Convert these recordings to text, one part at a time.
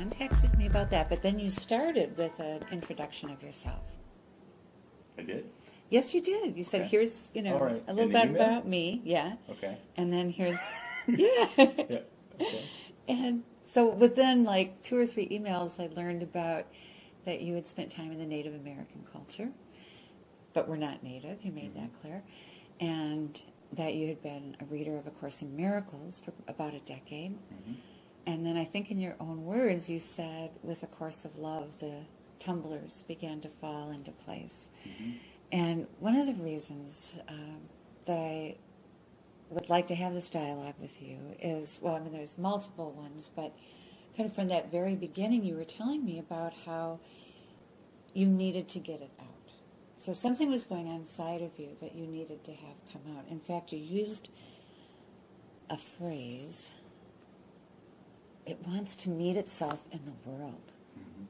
contacted me about that, but then you started with an introduction of yourself. I did? Yes, you did. You said, Okay. here's, Right. a little bit about me. Yeah. Okay. And then here's, yeah. Yeah. Okay. And so within like 2 or 3 emails, I learned about that you had spent time in the Native American culture, but were not Native. You made that clear. And that you had been a reader of A Course in Miracles for about a decade. And then I think in your own words, you said, with A Course of Love, the tumblers began to fall into place. And one of the reasons that I would like to have this dialogue with you is, well, I mean, there's multiple ones, but kind of from that very beginning, you were telling me about how you needed to get it out. So something was going on inside of you that you needed to have come out. In fact, you used a phrase, it wants to meet itself in the world.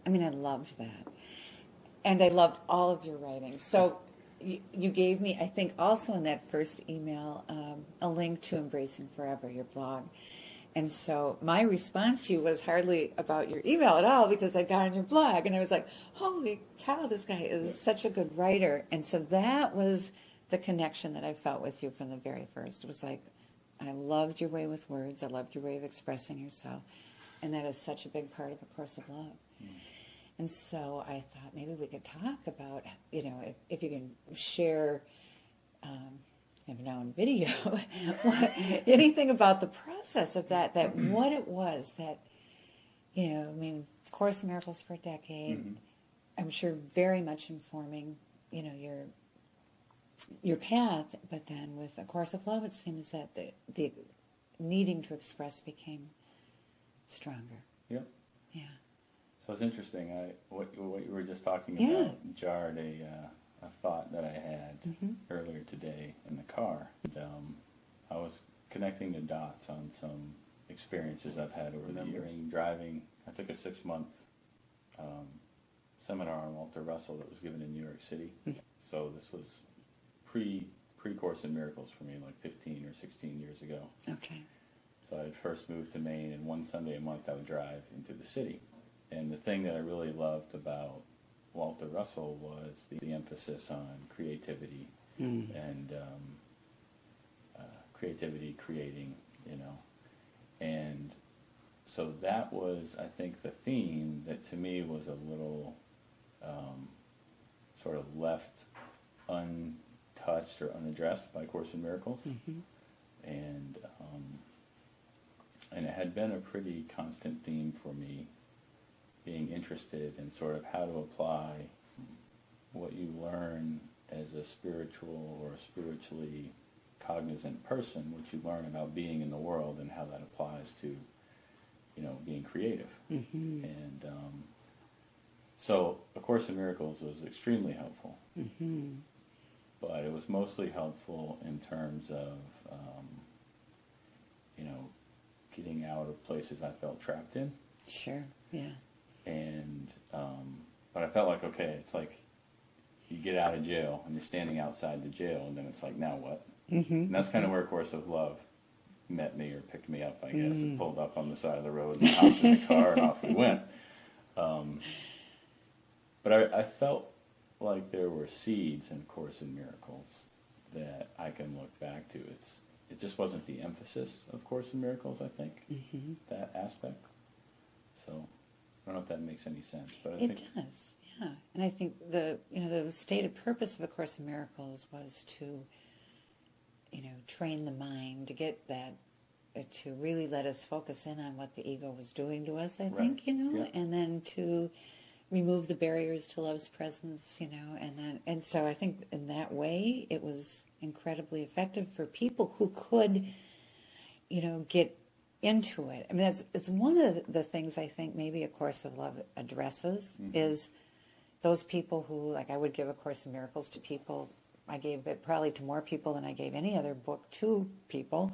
I mean, I loved that. And I loved all of your writing. So you gave me, I think also in that first email, a link to Embracing Forever, your blog. And so my response to you was hardly about your email at all, because I got on your blog and I was like, holy cow, this guy is such a good writer. And so that was the connection that I felt with you from the very first. It was like, I loved your way with words. I loved your way of expressing yourself. And that is such a big part of A Course of Love. And so I thought maybe we could talk about, if you can share, now in video, anything about the process of that what it was that, Course in Miracles for a decade, I'm sure very much informing, your path, but then with A Course of Love, it seems that the needing to express became stronger. Yep. Yeah. So it's interesting. What you were just talking about jarred a thought that I had earlier today in the car. And, I was connecting the dots on some experiences I've had over the years. Driving, I took a 6-month seminar on Walter Russell that was given in New York City. So this was pre-Course in Miracles for me, like 15 or 16 years ago. Okay. So I had first moved to Maine, and one Sunday a month I would drive into the city. And the thing that I really loved about Walter Russell was the emphasis on creativity and creativity, creating, And so that was, I think, the theme that to me was a little sort of left untouched or unaddressed by Course in Miracles. And it had been a pretty constant theme for me, being interested in sort of how to apply what you learn as a spiritual or a spiritually cognizant person, what you learn about being in the world and how that applies to, being creative. And so A Course in Miracles was extremely helpful. But it was mostly helpful in terms of, getting out of places I felt trapped in. Sure, yeah. And, but I felt like, okay, it's like you get out of jail and you're standing outside the jail, and then it's like, now what? And that's kind of where Course of Love met me, or picked me up, I guess. It pulled up on the side of the road and hopped in the car and off we went. But I felt like there were seeds in Course in Miracles that I can look back to. It just wasn't the emphasis of Course in Miracles, I think, that aspect. So I don't know if that makes any sense, but I think it does. Yeah, and I think the stated purpose of A Course in Miracles was to, train the mind to get that, to really let us focus in on what the ego was doing to us. I think, and then to remove the barriers to love's presence, and so I think in that way it was incredibly effective for people who could, get into it. I mean, it's one of the things I think maybe A Course of Love addresses is those people who, like, I would give A Course in Miracles to people. I gave it probably to more people than I gave any other book to people,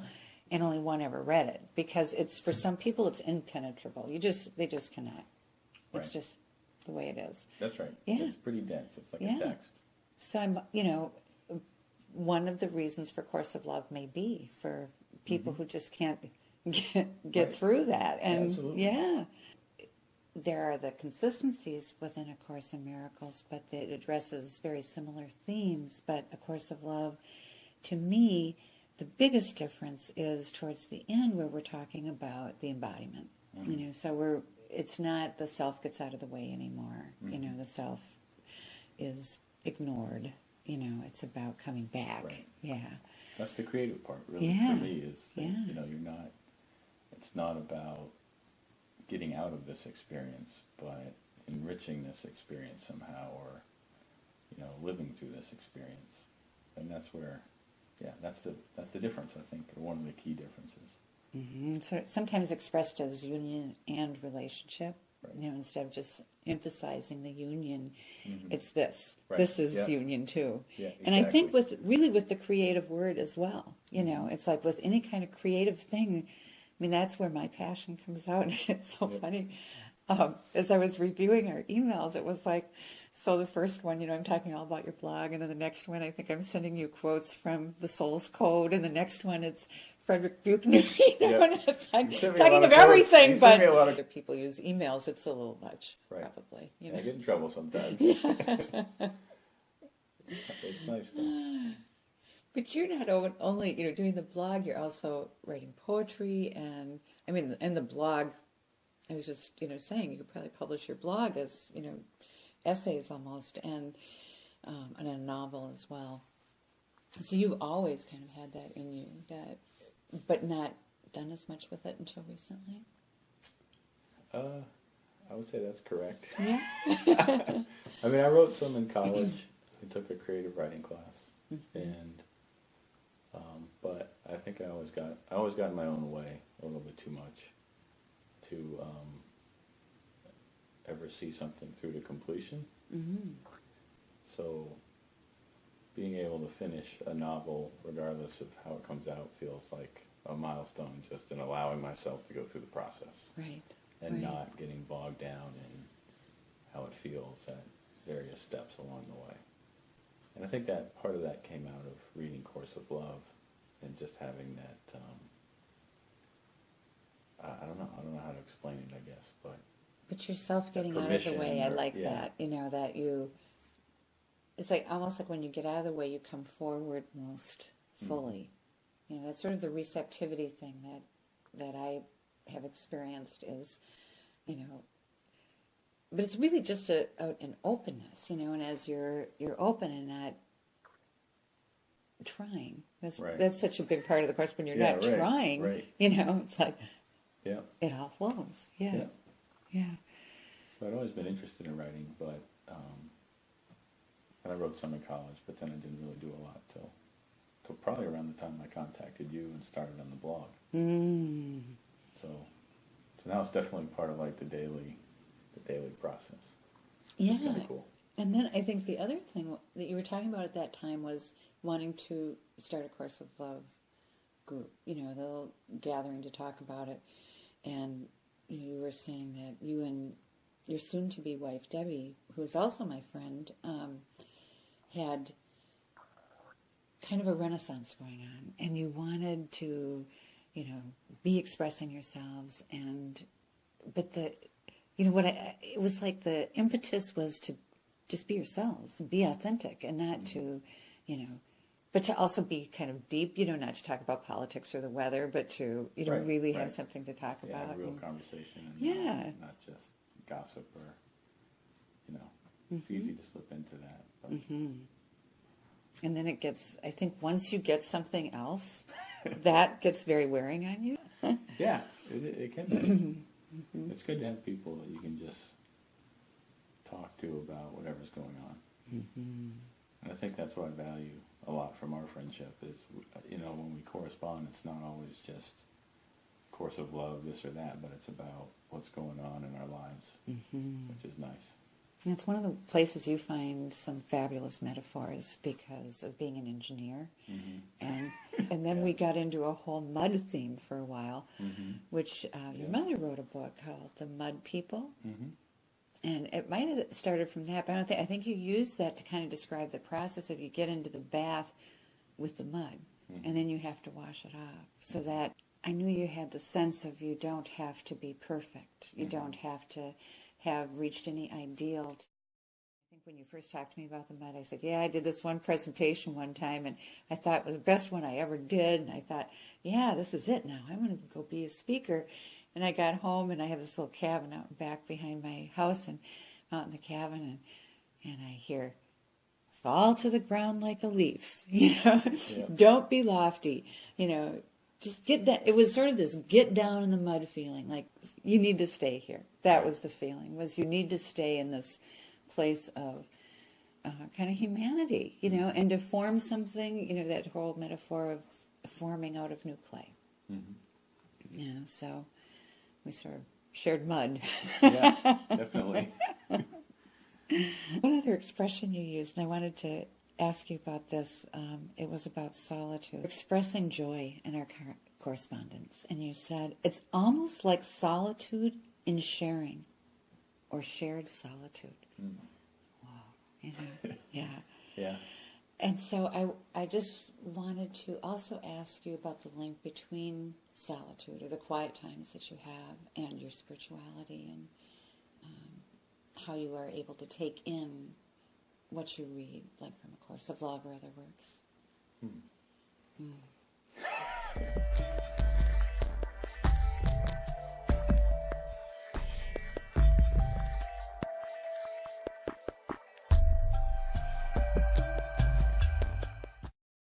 and only one ever read it, because it's, for some people, it's impenetrable. They just cannot. It's just the way it is. That's right. Yeah. It's pretty dense. It's like a text. So I'm, one of the reasons for Course of Love may be for people who just can't get through that. And Absolutely. yeah. there are the consistencies within A Course in Miracles, but it addresses very similar themes. But A Course of Love, to me, the biggest difference is towards the end where we're talking about the embodiment. Mm-hmm. So it's not the self gets out of the way anymore. Mm-hmm. The self is ignored. It's about coming back. Right. Yeah. That's the creative part, really, Yeah. for me, is that, Yeah. it's not about getting out of this experience, but enriching this experience somehow, or, living through this experience. And that's where, that's the difference, I think, or one of the key differences. Mm-hmm. So sometimes expressed as union and relationship, Right. Instead of just emphasizing the union, Mm-hmm. it's this. Right. This is Yeah. union too. Yeah, exactly. And I think with the creative word as well, Mm-hmm. it's like with any kind of creative thing, that's where my passion comes out. It's so Yep. funny. As I was reviewing our emails, it was like, so the first one, I'm talking all about your blog, and then the next one, I think I'm sending you quotes from the Soul's Code, and the next one, it's Frederick Buechner. Yep. It's like You sent me a talking lot of of quotes. everything, You sent but me a lot of- if people use emails, it's a little much, Right. probably. I get in trouble sometimes. It's nice, though. But you're not only, doing the blog, you're also writing poetry, and the blog, I was just, saying, you could probably publish your blog as, essays almost, and a novel as well. So you've always kind of had that in you, but not done as much with it until recently? I would say that's correct. Yeah. I wrote some in college. I took a creative writing class, and but I think I always got in my own way a little bit too much to ever see something through to completion. Mm-hmm. So being able to finish a novel, regardless of how it comes out, feels like a milestone, just in allowing myself to go through the process. Right. And Right. not getting bogged down in how it feels at various steps along the way. And I think that part of that came out of reading Course of Love, and just having that, I don't know how to explain it, I guess, But yourself getting out of the permission, way, I or- like yeah. that, that it's like almost like when you get out of the way, you come forward most fully. That's sort of the receptivity thing that I have experienced is, but it's really just an openness, and as you're open and not trying. Right. That's such a big part of the course when you're Yeah, not right, trying, right. it's like yeah. it all flows. Yeah. Yeah. Yeah. So I'd always been interested in writing, but, and I wrote some in college, but then I didn't really do a lot till probably around the time I contacted you and started on the blog. Mm. So now it's definitely part of like the daily process. Yeah. It's kind of cool. And then I think the other thing that you were talking about at that time was wanting to start a Course of Love group, the little gathering to talk about it. And, you were saying that you and your soon-to-be wife, Debbie, who is also my friend, had kind of a renaissance going on. And you wanted to, be expressing yourselves. But it was like the impetus was to just be yourselves and be authentic, and not to, but to also be kind of deep, not to talk about politics or the weather, but to, Right, really right. have something to talk Yeah, about. real And- conversation. And Yeah. not just gossip or, it's easy to slip into that. But And then it gets, I think once you get something else, that gets very wearing on you. yeah, it can be. It's good to have people that you can just talk to about whatever's going on. And I think that's what I value a lot from our friendship is, when we correspond, it's not always just Course of Love, this or that, but it's about what's going on in our lives, which is nice. And it's one of the places you find some fabulous metaphors because of being an engineer. And then we got into a whole mud theme for a while, which your mother wrote a book called The Mud People. And it might have started from that, but I think you used that to kind of describe the process of you get into the bath with the mud, and then you have to wash it off. So that I knew you had the sense of you don't have to be perfect. You don't have to have reached any ideal. I think when you first talked to me about the med, I said, yeah, I did this one presentation one time, and I thought it was the best one I ever did. And I thought, yeah, this is it now. I want to go be a speaker. And I got home, and I have this little cabin out back behind my house, and out in the cabin, and I hear, fall to the ground like a leaf, Don't be lofty, just get that. It was sort of this get down in the mud feeling, like you need to stay here. That was the feeling, was you need to stay in this place of kind of humanity, and to form something, that whole metaphor of forming out of new clay. Mm-hmm. So we sort of shared mud. Yeah, definitely. One other expression you used, and I wanted to ask you about this, it was about solitude. Expressing joy in our correspondence. And you said, it's almost like solitude in sharing, or shared solitude. Mm. Wow. Yeah. Yeah. And so I just wanted to also ask you about the link between solitude, or the quiet times that you have, and your spirituality, and how you are able to take in what you read, like from A Course of Love or other works.